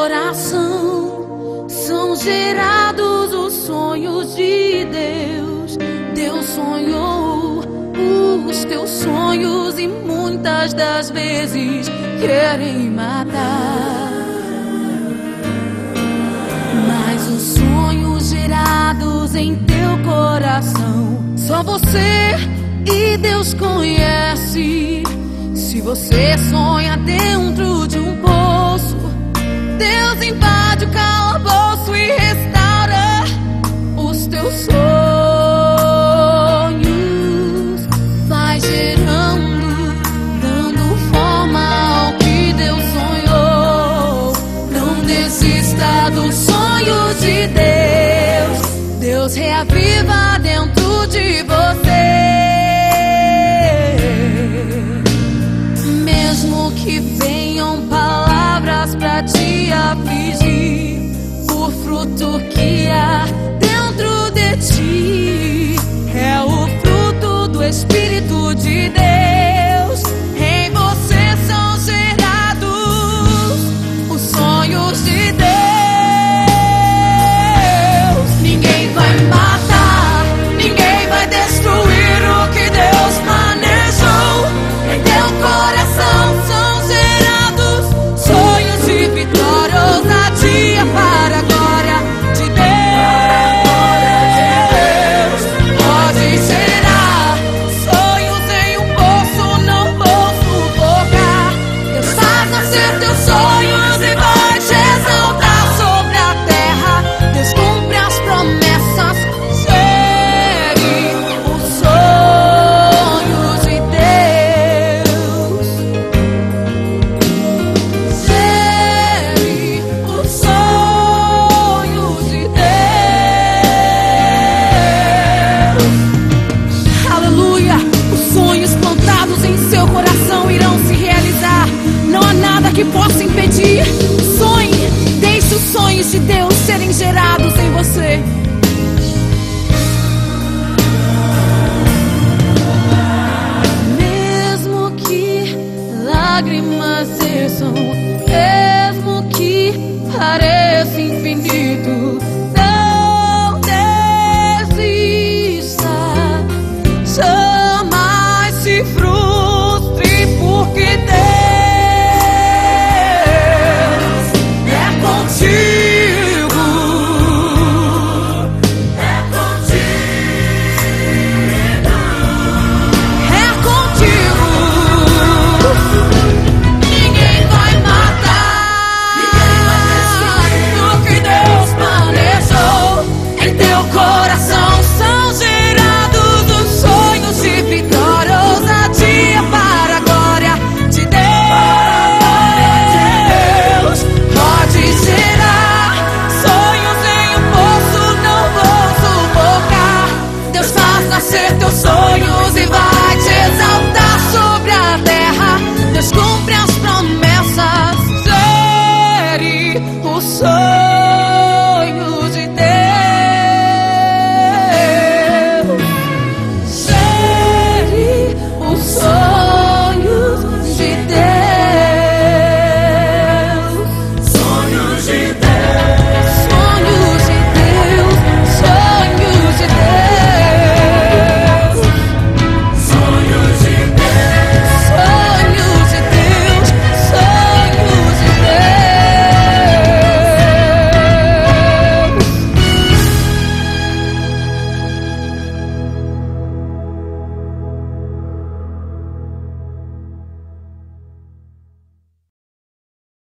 coração são gerados os sonhos de Deus. Deus sonhou os teus sonhos e muitas das vezes querem matar. Mas os sonhos gerados em teu coração só você e Deus conhece. Se você sonha dentro de um poço, Deus invade o calabouço e restaura os teus sonhos. Vai gerando, dando forma ao que Deus sonhou. Não desista dos sonhos de Deus. Deus reaviva dentro de você. Mesmo que venham palavras pra te afligir, o fruto que há dentro de ti é o fruto do Espírito de Deus. Em você são gerados os sonhos de Deus. Ninguém vai matar, ninguém vai destruir o que Deus planejou. Em teu coração são gerados sonhos de vitória, ousadia para a glória de Deus. Pode gerar sonhos em um poço, não vou sufocar. Deus faz nascer teus sonhos e vai te exaltar sobre a terra. Deus cumpre as promessas. Segue os sonhos de Deus. Segue os sonhos de Deus. Aleluia! Os sonhos plantados em seu coração irão se realizar. Não há nada que possa impedir. Sonhe, deixe os sonhos de Deus serem gerados em você. Mesmo que lágrimas desçam, mesmo que pareça infinito, não desista. Jamais se frustre, porque Deus é contigo. É contigo. É contigo. Ninguém vai matar, ninguém vai destruir o que Deus planejou. Em teu coração são gerados os sonhos de vitória, ousadia para a glória de Deus. Pode gerar sonhos em um poço, não vou sufocar. Deus faz nascer teus sonhos e vai te exaltar sobre a terra. Deus cumpre as promessas. Gere o sonho.